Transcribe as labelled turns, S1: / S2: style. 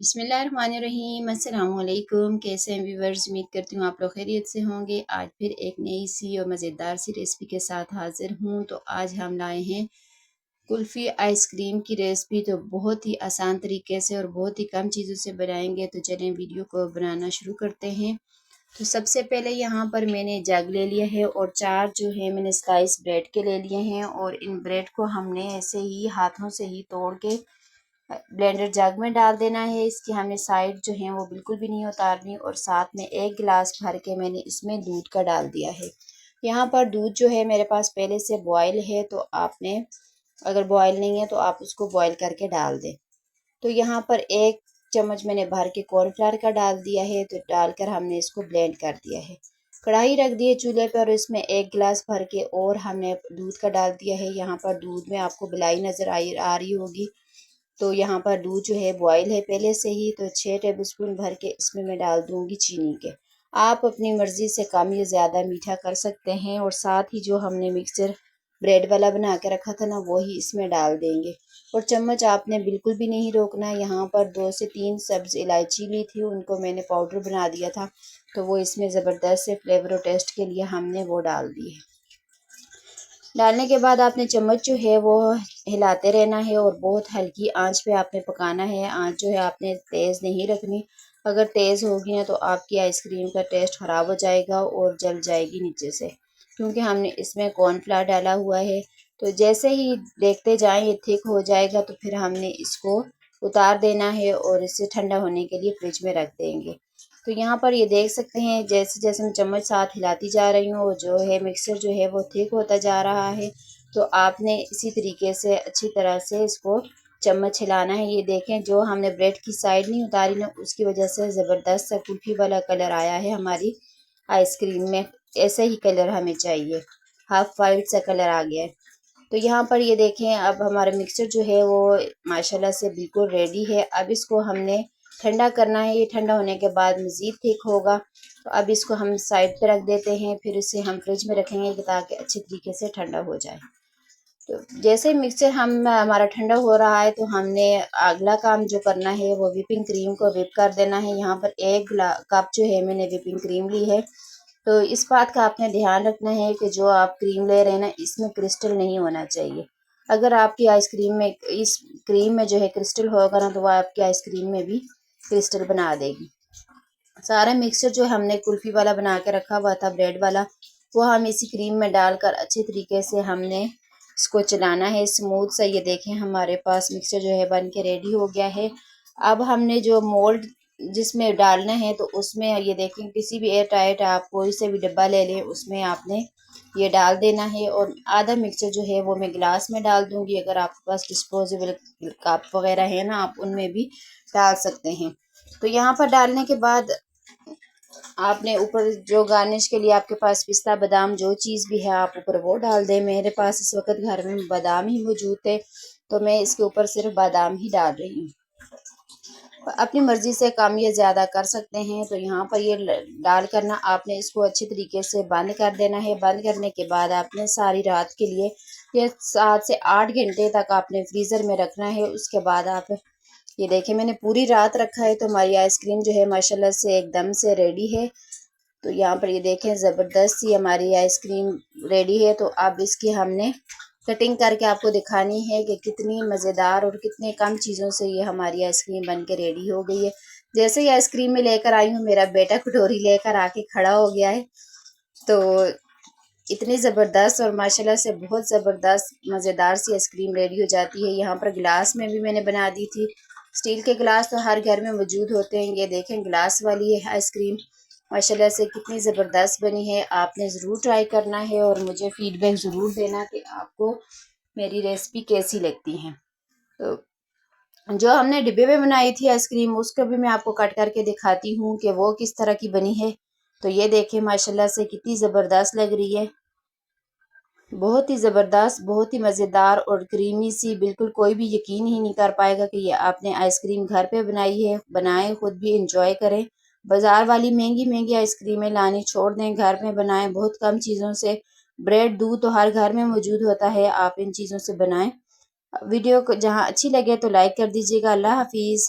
S1: बिस्मिल्लाहिर्रहमानिर्रहीम अस्सलाम वालेकुम। कैसे हैं व्यूवर्स? उम्मीद करती हूँ आप लोग खैरियत से होंगे। आज फिर एक नई सी और मज़ेदार सी रेसिपी के साथ हाजिर हूँ। तो आज हम लाए हैं कुल्फ़ी आइसक्रीम की रेसिपी। तो बहुत ही आसान तरीके से और बहुत ही कम चीज़ों से बनाएंगे। तो चलें वीडियो को बनाना शुरू करते हैं। तो सबसे पहले यहाँ पर मैंने जग ले लिया है और 4 जो है मैंने स्लाइस ब्रेड के ले लिए हैं और इन ब्रेड को हमने ऐसे ही हाथों से ही तोड़ के ब्लेंडर जग में डाल देना है। इसकी हमने साइड जो है वो बिल्कुल भी नहीं उतारनी और साथ में 1 गिलास भर के मैंने इसमें दूध का डाल दिया है। यहाँ पर दूध जो है मेरे पास पहले से बॉयल है, तो आपने अगर बॉयल नहीं है तो आप उसको बॉयल करके डाल दें। तो यहाँ पर 1 चम्मच मैंने भर के कॉर्नफ्लावर का डाल दिया है। तो डालकर हमने इसको ब्लेंड कर दिया है। कढ़ाई रख दी है चूल्हे पर और इसमें 1 गिलास भर के और हमने दूध का डाल दिया है। यहाँ पर दूध में आपको बिलाई नज़र आ रही होगी। तो यहाँ पर दूध जो है बॉयल है पहले से ही। तो 6 टेबलस्पून भर के इसमें मैं डाल दूँगी चीनी के। आप अपनी मर्ज़ी से कम या ज़्यादा मीठा कर सकते हैं। और साथ ही जो हमने मिक्सचर ब्रेड वाला बना के रखा था ना, वही इसमें डाल देंगे। और चम्मच आपने बिल्कुल भी नहीं रोकना। यहाँ पर 2 से 3 सब्ज़ इलायची ली थी, उनको मैंने पाउडर बना दिया था। तो वो इसमें ज़बरदस्त से फ्लेवर और टेस्ट के लिए हमने वो डाल दी है। डालने के बाद आपने चम्मच जो है वो हिलाते रहना है और बहुत हल्की आंच पे आपने पकाना है। आंच जो है आपने तेज़ नहीं रखनी। अगर तेज़ होगी ना तो आपकी आइसक्रीम का टेस्ट ख़राब हो जाएगा और जल जाएगी नीचे से, क्योंकि हमने इसमें कॉर्नफ्लावर डाला हुआ है। तो जैसे ही देखते जाएं ये थिक हो जाएगा तो फिर हमने इसको उतार देना है और इसे ठंडा होने के लिए फ्रिज में रख देंगे। तो यहाँ पर ये देख सकते हैं जैसे जैसे मैं चम्मच साथ हिलाती जा रही हूँ, जो है मिक्सर जो है वो थिक होता जा रहा है। तो आपने इसी तरीके से अच्छी तरह से इसको चम्मच हिलाना है। ये देखें जो हमने ब्रेड की साइड नहीं उतारी ना, उसकी वजह से ज़बरदस्त सा कुल्फी वाला कलर आया है हमारी आइसक्रीम में। ऐसे ही कलर हमें चाहिए, हाफ वाइट सा कलर आ गया है। तो यहाँ पर ये देखें अब हमारा मिक्सचर जो है वो माशाल्लाह से बिल्कुल रेडी है। अब इसको हमने ठंडा करना है। ये ठंडा होने के बाद मज़ीद थिक होगा। तो अब इसको हम साइड पे रख देते हैं, फिर इसे हम फ्रिज में रखेंगे ताकि अच्छे तरीके से ठंडा हो जाए। तो जैसे मिक्सचर हमारा ठंडा हो रहा है तो हमने अगला काम जो करना है वो व्हिपिंग क्रीम को व्हिप कर देना है। यहाँ पर 1 कप जो है मैंने व्हिपिंग क्रीम ली है। तो इस बात का आपने ध्यान रखना है कि जो आप क्रीम ले रहे हैं ना, इसमें क्रिस्टल नहीं होना चाहिए। अगर आपकी आइसक्रीम में इस क्रीम में जो है क्रिस्टल होगा ना, तो वह आपकी आइसक्रीम में भी क्रिस्टल बना देगी। सारा मिक्सचर जो हमने कुल्फी वाला बना के रखा हुआ था ब्रेड वाला, वो हम इसी क्रीम में डालकर अच्छे तरीके से हमने इसको चलाना है स्मूथ सा। ये देखें हमारे पास मिक्सचर जो है बन के रेडी हो गया है। अब हमने जो मोल्ड जिसमें डालना है तो उसमें ये देखें किसी भी एयर टाइट आप कोई से भी डब्बा ले लें, उसमें आपने ये डाल देना है। और आधा मिक्सचर जो है वो मैं गिलास में डाल दूंगी। अगर आपके पास डिस्पोजेबल कप वगैरह है ना, आप उनमें भी डाल सकते हैं। तो यहाँ पर डालने के बाद आपने ऊपर जो गार्निश के लिए आपके पास पिस्ता बादाम जो चीज़ भी है आप ऊपर वो डाल दें। मेरे पास इस वक्त घर में बादाम ही मौजूद थे, तो मैं इसके ऊपर सिर्फ बादाम ही डाल रही हूँ। अपनी मर्ज़ी से कम या ज़्यादा कर सकते हैं। तो यहाँ पर ये डाल करना आपने इसको अच्छे तरीके से बंद कर देना है। बंद करने के बाद आपने सारी रात के लिए या 7 से 8 घंटे तक आपने फ्रीज़र में रखना है। उसके बाद आप ये देखें मैंने पूरी रात रखा है, तो हमारी आइसक्रीम जो है माशाल्लाह से एकदम से रेडी है। तो यहाँ पर ये देखें ज़बरदस्त सी हमारी आइसक्रीम रेडी है। तो अब इसकी हमने कटिंग करके आपको दिखानी है कि कितनी मज़ेदार और कितने कम चीज़ों से ये हमारी आइसक्रीम बन के रेडी हो गई है। जैसे ही आइसक्रीम में लेकर आई हूँ, मेरा बेटा कटोरी लेकर आके खड़ा हो गया है। तो इतनी ज़बरदस्त और माशाल्लाह से बहुत ज़बरदस्त मज़ेदार सी आइसक्रीम रेडी हो जाती है। यहाँ पर गिलास में भी मैंने बना दी थी। स्टील के गिलास तो हर घर में मौजूद होते हैं। ये देखें गिलास वाली है आइसक्रीम, माशाल्लाह से कितनी ज़बरदस्त बनी है। आपने ज़रूर ट्राई करना है और मुझे फ़ीडबैक ज़रूर देना कि आपको मेरी रेसिपी कैसी लगती है। तो जो हमने डिब्बे में बनाई थी आइसक्रीम, उसको भी मैं आपको कट करके दिखाती हूँ कि वो किस तरह की बनी है। तो ये देखें माशाल्लाह से कितनी ज़बरदस्त लग रही है, बहुत ही ज़बरदस्त, बहुत ही मज़ेदार और क्रीमी सी। बिल्कुल कोई भी यकीन ही नहीं कर पाएगा कि ये आपने आइसक्रीम घर पे बनाई है। बनाएं, खुद भी इंजॉय करें। बाज़ार वाली महंगी महंगी आइसक्रीमें लानी छोड़ दें, घर में बनाएं। बहुत कम चीज़ों से ब्रेड दूध तो हर घर में मौजूद होता है, आप इन चीज़ों से बनाएं। वीडियो को जहाँ अच्छी लगे तो लाइक कर दीजिएगा। अल्लाह हाफिज़।